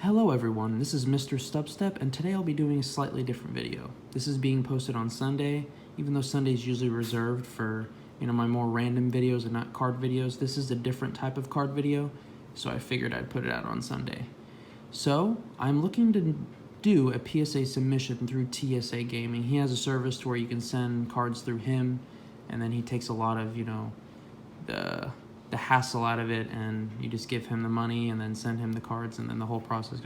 Hello everyone, this is MisterStubstep, and today I'll be doing a slightly different video. This is being posted on Sunday, even though Sunday is usually reserved for, my more random videos and not card videos. This is a different type of card video, so I figured I'd put it out on Sunday. So, I'm looking to do a PSA submission through TSA Gaming. He has a service to where you can send cards through him, and then he takes a lot of, the hassle out of it, and you just give him the money and then send him the cards, and then the whole process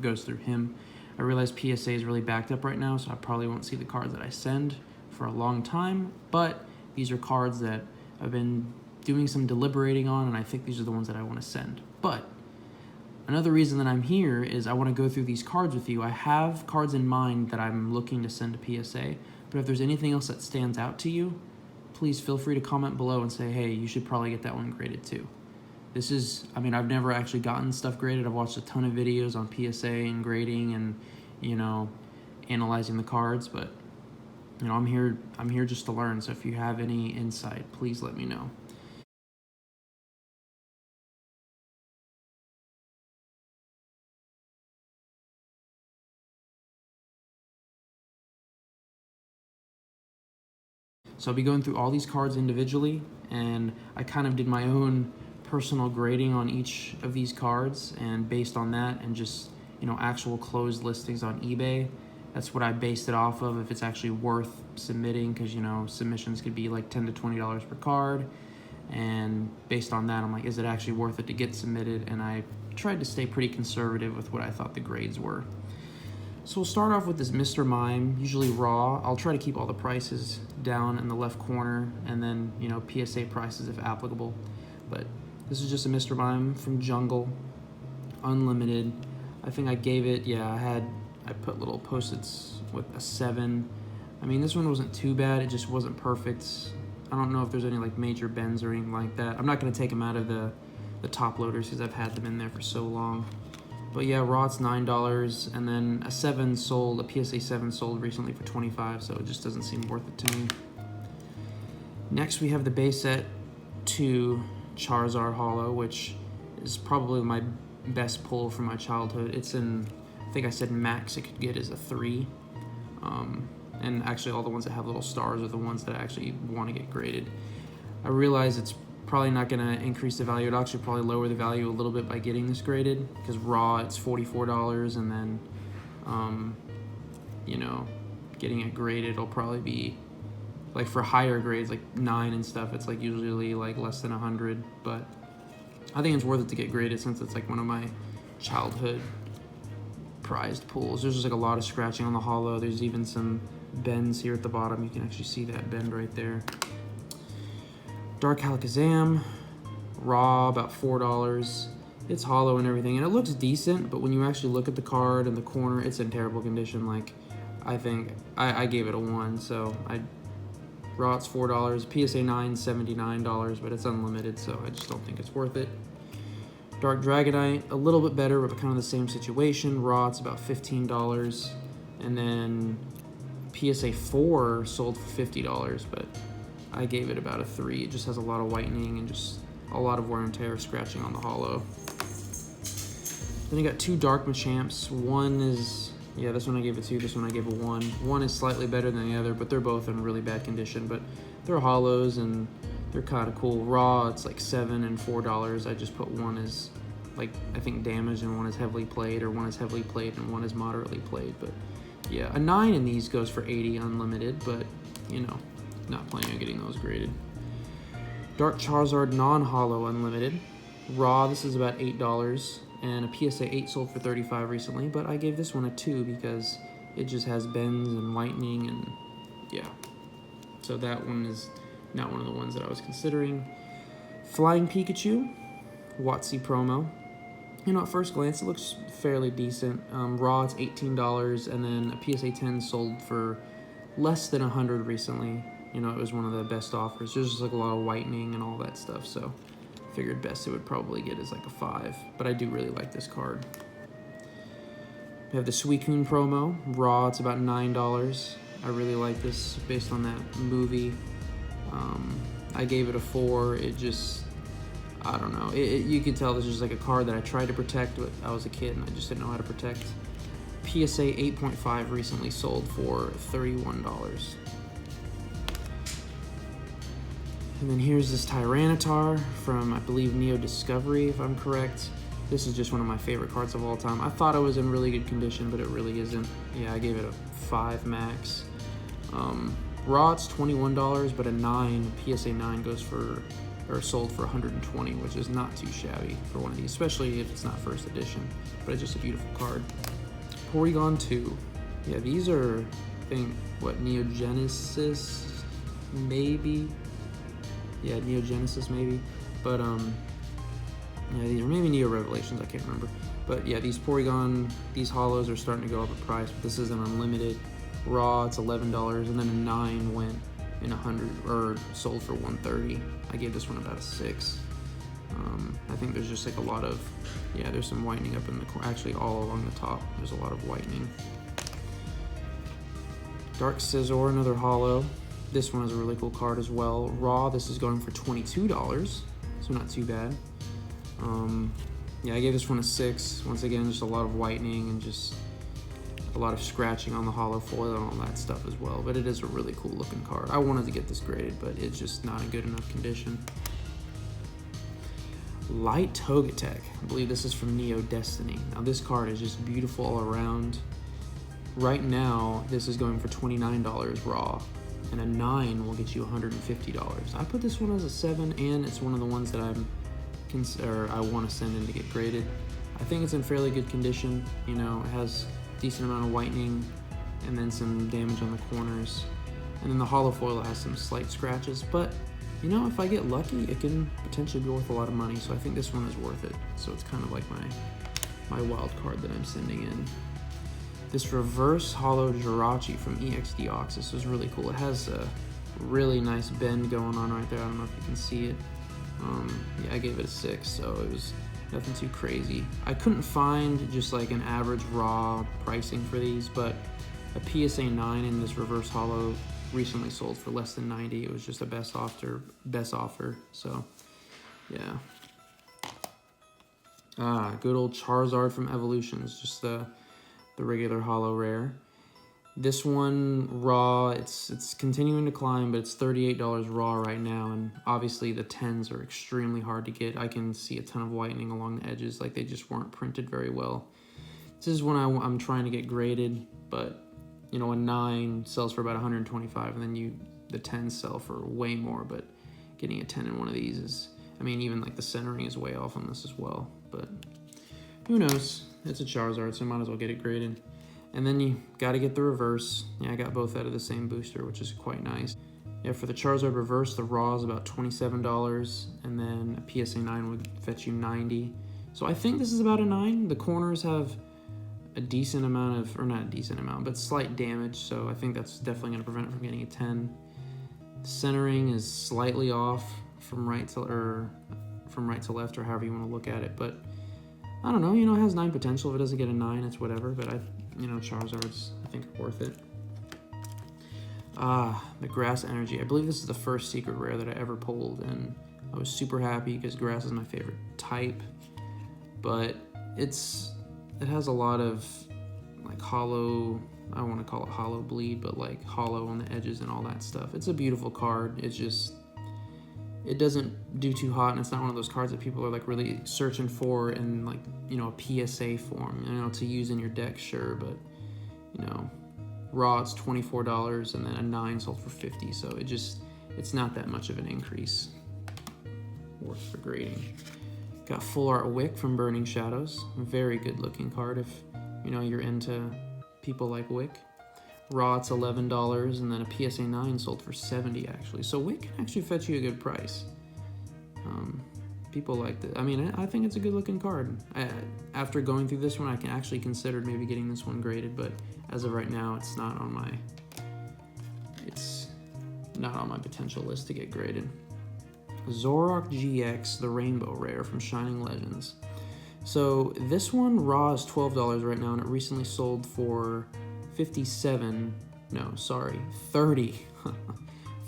goes through him. I realize PSA is really backed up right now, so I probably won't see the cards that I send for a long time, but these are cards that I've been doing some deliberating on, and I think these are the ones that I want to send. But another reason that I'm here is I want to go through these cards with you. I have cards in mind that I'm looking to send to PSA, but if there's anything else that stands out to you, please feel free to comment below and say, hey, you should probably get that one graded too. I've never actually gotten stuff graded. I've watched a ton of videos on PSA and grading and, analyzing the cards, but, I'm here just to learn. So if you have any insight, please let me know. So I'll be going through all these cards individually, and I kind of did my own personal grading on each of these cards, and based on that and just, actual closed listings on eBay, that's what I based it off of, if it's actually worth submitting, because, submissions could be like $10 to $20 per card, and based on that, I'm like, is it actually worth it to get submitted? And I tried to stay pretty conservative with what I thought the grades were. So we'll start off with this Mr. Mime, usually raw. I'll try to keep all the prices down in the left corner, and then, PSA prices if applicable. But this is just a Mr. Mime from Jungle, unlimited. I think I gave it, I put little post-its with a 7. This one wasn't too bad, it just wasn't perfect. I don't know if there's any major bends or anything like that. I'm not gonna take them out of the top loaders because I've had them in there for so long. But yeah, raw it's $9, and then a 7 sold, a PSA 7 sold recently for $25, so it just doesn't seem worth it to me. Next we have the base set 2 Charizard Holo, which is probably my best pull from my childhood. It's in, I think I said max it could get is a 3. And actually all the ones that have little stars are the ones that I actually want to get graded. I realize it's probably not going to increase the value. It'll actually probably lower the value a little bit by getting this graded, because raw it's $44, and then getting it graded will probably be for higher grades like 9 and stuff, it's usually less than 100, but I think it's worth it to get graded since it's one of my childhood prized pulls. There's just a lot of scratching on the holo. There's even some bends here at the bottom. You can actually see that bend right there. Dark Alakazam, raw, about $4. It's hollow and everything, and it looks decent, but when you actually look at the card in the corner, it's in terrible condition. I think I gave it a 1, so raw it's $4, PSA 9, $79, but it's unlimited, so I just don't think it's worth it. Dark Dragonite, a little bit better, but kind of the same situation. Raw it's about $15, and then PSA 4 sold for $50, but I gave it about a 3. It just has a lot of whitening and just a lot of wear and tear, scratching on the holo. Then I got 2 Dark Machamps. One is, this one I gave a 2, this one I gave a 1. One is slightly better than the other, but they're both in really bad condition, but they're holos and they're kind of cool. Raw, it's $7 and $4. I just put one as, I think damaged, and one is heavily played, or one is heavily played and one is moderately played, but yeah. A 9 in these goes for $80 unlimited, but, not planning on getting those graded. Dark Charizard non-holo unlimited. Raw, this is about $8, and a PSA 8 sold for $35 recently, but I gave this one a 2 because it just has bends and whitening, and yeah. So that one is not one of the ones that I was considering. Flying Pikachu, WotC promo. At first glance, it looks fairly decent. Raw, it's $18, and then a PSA 10 sold for less than 100 recently. It was one of the best offers. There's just a lot of whitening and all that stuff, so I figured best it would probably get is a 5, but I do really like this card. We have the Suicune promo. Raw, it's about $9. I really like this based on that movie. I gave it a 4. It just, I don't know. You can tell this is like a card that I tried to protect, but I was a kid and I just didn't know how to protect. PSA 8.5 recently sold for $31. And then here's this Tyranitar from, I believe, Neo Discovery, if I'm correct. This is just one of my favorite cards of all time. I thought it was in really good condition, but it really isn't. Yeah, I gave it a 5 max. Raw, it's $21, but a 9, PSA 9 goes for, or sold for 120, which is not too shabby for one of these, especially if it's not first edition, but it's just a beautiful card. Porygon 2. Yeah, these are, I think, what, Neogenesis, maybe? Yeah, Neogenesis, maybe. But, yeah, these are maybe Neo Revelations, I can't remember. But yeah, these Porygon, these holos are starting to go up in price, but this is an unlimited. Raw, it's $11, and then a 9 went in 100, or sold for 130. I gave this one about a 6. I think there's just like a lot of, yeah, there's some whitening up in the corner, actually all along the top, there's a lot of whitening. Dark Scizor, another holo. This one is a really cool card as well. Raw, this is going for $22, so not too bad. Yeah, I gave this one a 6. Once again, just a lot of whitening and just a lot of scratching on the holo foil and all that stuff as well. But it is a really cool looking card. I wanted to get this graded, but it's just not in good enough condition. Light Togetic. I believe this is from Neo Destiny. Now this card is just beautiful all around. Right now, this is going for $29 raw, and a 9 will get you $150. I put this one as a 7, and it's one of the ones that I want to send in to get graded. I think it's in fairly good condition. You know, it has a decent amount of whitening and then some damage on the corners. And then the holo foil has some slight scratches, but you know, if I get lucky, it can potentially be worth a lot of money. So I think this one is worth it. So it's kind of like my wild card that I'm sending in. This reverse holo Jirachi from EXD Ox. This is really cool. It has a really nice bend going on right there. I don't know if you can see it. Yeah, I gave it a 6, so it was nothing too crazy. I couldn't find just like an average raw pricing for these, but a PSA 9 in this reverse holo recently sold for less than 90. It was just a best offer. So yeah. Good old Charizard from Evolutions, just the regular holo rare. This one raw, it's continuing to climb, but it's $38 raw right now, and obviously the 10s are extremely hard to get. I can see a ton of whitening along the edges, like they just weren't printed very well. This is one I'm trying to get graded, but you know, a 9 sells for about 125, and then the 10s sell for way more, but getting a 10 in one of these is, I mean, even like the centering is way off on this as well, but who knows? It's a Charizard, so I might as well get it graded. And then you got to get the reverse. Yeah, I got both out of the same booster, which is quite nice. Yeah, for the Charizard reverse, the raw is about $27, and then a PSA 9 would fetch you $90. So I think this is about a 9. The corners have a decent amount of, or not a decent amount, but slight damage, so I think that's definitely going to prevent it from getting a 10. The centering is slightly off from right to left, or however you want to look at it, but I don't know, you know, it has 9 potential. If it doesn't get a 9, it's whatever, but you know, Charizards, I think, are worth it. The Grass Energy. I believe this is the first secret rare that I ever pulled, and I was super happy because grass is my favorite type, but it has a lot of like hollow, I don't want to call it hollow bleed, but like hollow on the edges and all that stuff. It's a beautiful card. It's just, it doesn't do too hot, and it's not one of those cards that people are like really searching for in like, you know, a PSA form, you know, to use in your deck, sure, but you know, raw it's $24, and then a 9 sold for $50, so it's not that much of an increase worth for grading. Got Full Art Wick from Burning Shadows, very good looking card if you know you're into people like Wick. Raw, it's $11, and then a PSA 9 sold for $70 actually. So Wick can actually fetch you a good price. People like that. I mean, I think it's a good looking card. After going through this one, I can actually consider maybe getting this one graded, but as of right now, it's not on my potential list to get graded. Zoroark GX, the Rainbow Rare from Shining Legends. So this one raw is $12 right now, and it recently sold for $30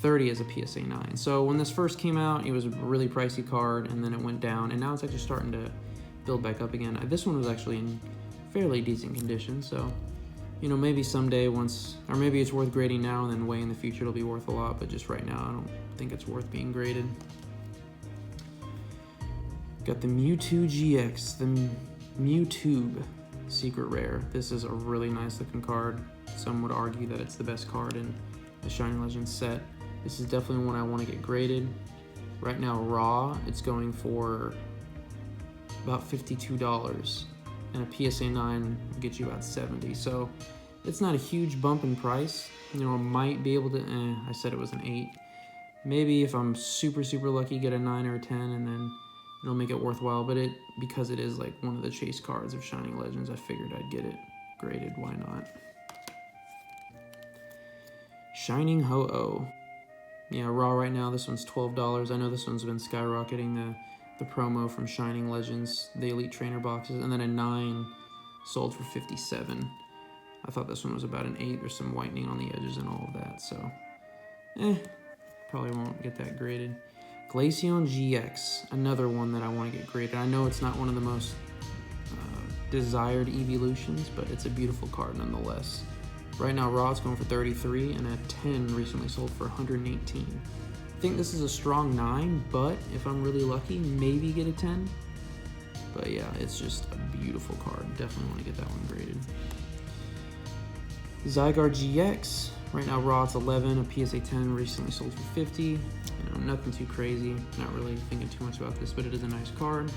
30 as a PSA 9. So when this first came out, it was a really pricey card, and then it went down, and now it's actually starting to build back up again. This one was actually in fairly decent condition, so you know, maybe someday once, or maybe it's worth grading now, and then way in the future it'll be worth a lot, but just right now I don't think it's worth being graded. Got the Mewtwo GX, the Mewtube Secret Rare. This is a really nice looking card. Some would argue that it's the best card in the Shining Legends set. This is definitely one I want to get graded. Right now, raw, it's going for about $52, and a PSA 9 will get you about 70. So it's not a huge bump in price. You know, I might be able to, I said it was an 8. Maybe if I'm super lucky, get a 9 or a 10, and then it'll make it worthwhile. But because it is like one of the chase cards of Shining Legends, I figured I'd get it graded. Why not? Shining Ho-Oh. Yeah, raw right now, this one's $12. I know this one's been skyrocketing, the promo from Shining Legends, the Elite Trainer boxes, and then a 9 sold for $57. I thought this one was about an 8. There's some whitening on the edges and all of that, so probably won't get that graded. Glaceon GX, another one that I want to get graded. I know it's not one of the most desired evolutions, but it's a beautiful card nonetheless. Right now, raw, it's going for 33, and a 10 recently sold for 118. I think this is a strong 9, but if I'm really lucky, maybe get a 10. But yeah, it's just a beautiful card. Definitely want to get that one graded. Zygarde GX, right now raw, it's 11, a PSA 10 recently sold for 50. You know, nothing too crazy. Not really thinking too much about this, but it is a nice card.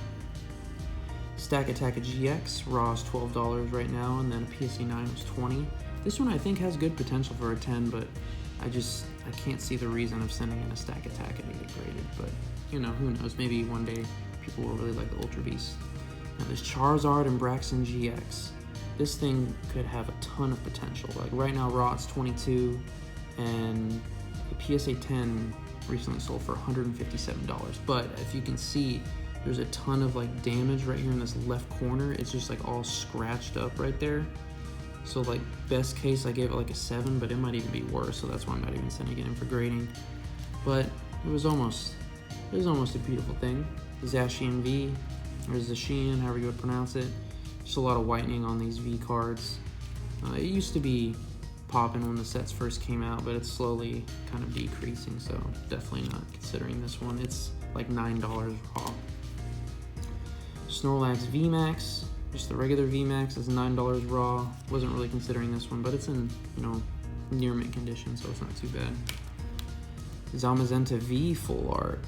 Stack Attack GX, raw is $12 right now, and then a PSA 9 was 20. This one I think has good potential for a 10, but I can't see the reason of sending in a Stack Attack and get graded. But you know, who knows? Maybe one day people will really like the Ultra Beast. Now there's Charizard and Braxton GX. This thing could have a ton of potential. Like right now, raw, it's 22, and the PSA 10 recently sold for $157. But if you can see, there's a ton of like damage right here in this left corner. It's just like all scratched up right there. So like best case, I gave it like a 7, but it might even be worse. So that's why I'm not even sending it in for grading. But it was almost a beautiful thing. Zacian V, or Zacian, however you would pronounce it. Just a lot of whitening on these V cards. It used to be popping when the sets first came out, but it's slowly kind of decreasing. So definitely not considering this one. It's like $9 raw. Snorlax VMAX. Just the regular VMAX is $9 raw. Wasn't really considering this one, but it's in, you know, near mint condition, so it's not too bad. Zamazenta V full art.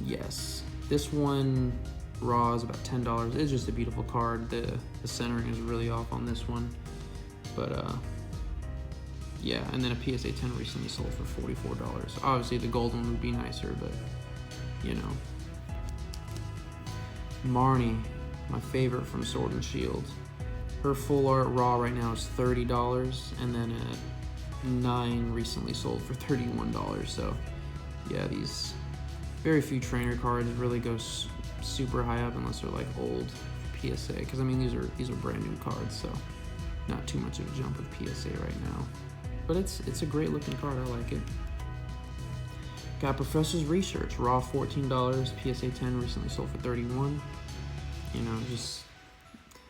Yes. This one raw is about $10. It's just a beautiful card. The centering is really off on this one. But yeah, and then a PSA 10 recently sold for $44. Obviously the gold one would be nicer, but you know. Marnie, my favorite from Sword and Shield. Her full art raw right now is $30, and then a 9 recently sold for $31. So yeah, these very few trainer cards really go super high up unless they're like old PSA, because I mean these are brand new cards, so not too much of a jump with PSA right now. But it's a great looking card. I like it. Got Professor's Research, raw $14, PSA 10 recently sold for $31. You know, just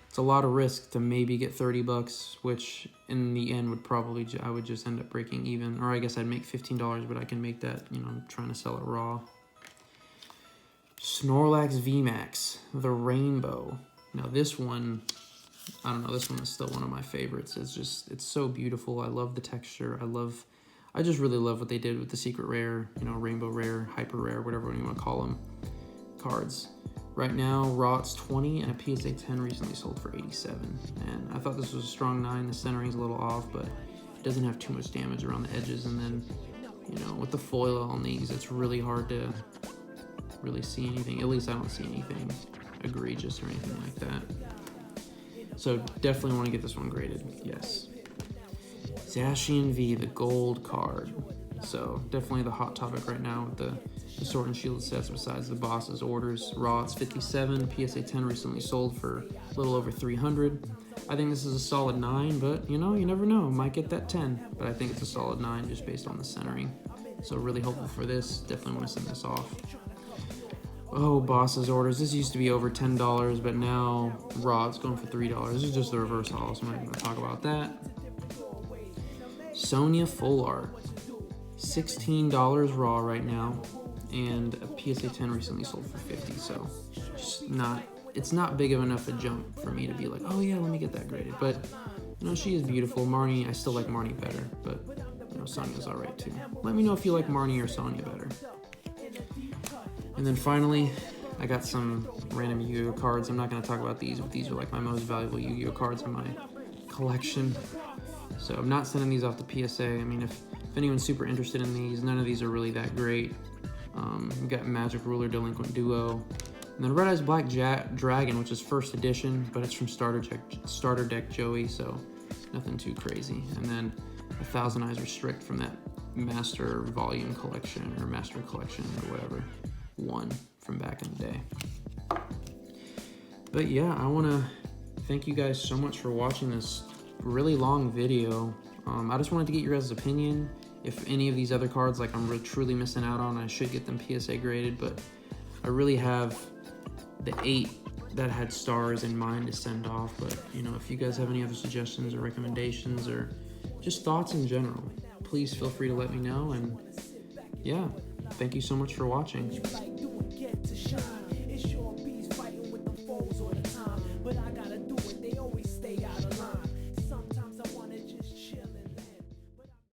it's a lot of risk to maybe get $30, which in the end would probably I would just end up breaking even, or I guess I'd make $15, but I can make that, you know, trying to sell it raw. Snorlax VMAX, the Rainbow. Now this one, I don't know, this one is still one of my favorites. It's so beautiful. I love the texture. I just really love what they did with the secret rare, you know, rainbow rare, hyper rare, whatever you want to call them, cards. Right now, raw it's 20, and a PSA 10 recently sold for 87. And I thought this was a strong 9. The centering's a little off, but it doesn't have too much damage around the edges. And then, you know, with the foil on these, it's really hard to really see anything. At least I don't see anything egregious or anything like that. So definitely want to get this one graded, yes. Zacian V, the gold card. So definitely the hot topic right now with the Sword and Shield sets besides the boss's orders. Raw, it's 57. PSA 10 recently sold for a little over 300. I think this is a solid 9, but you know, you never know. Might get that 10, but I think it's a solid 9 just based on the centering. So really hopeful for this. Definitely want to send this off. Oh, boss's orders. This used to be over $10, but now raw, it's going for $3. This is just the reverse haul, so I'm not going to talk about that. Sonya Full Art. $16 raw right now, and a PSA 10 recently sold for $50, so it's not big of enough a jump for me to be like, oh yeah, let me get that graded. But, you know, she is beautiful. Marnie, I still like Marnie better, but, you know, Sonya's alright too. Let me know if you like Marnie or Sonya better. And then finally, I got some random Yu-Gi-Oh cards. I'm not going to talk about these, but these are like my most valuable Yu-Gi-Oh cards in my collection. So I'm not sending these off to PSA. I mean, if anyone's super interested in these, none of these are really that great. We've got Magic Ruler Delinquent Duo. And then Red Eyes Black Dragon, which is first edition, but it's from Starter Deck Joey, so nothing too crazy. And then a Thousand Eyes Restrict from that Master Volume Collection, or Master Collection, or whatever. One from back in the day. But yeah, I want to thank you guys so much for watching this really long video. I just wanted to get your guys' opinion. If any of these other cards, like I'm truly missing out on, I should get them PSA graded, but I really have the 8 that had stars in mind to send off. But, you know, if you guys have any other suggestions or recommendations or just thoughts in general, please feel free to let me know. And yeah, thank you so much for watching.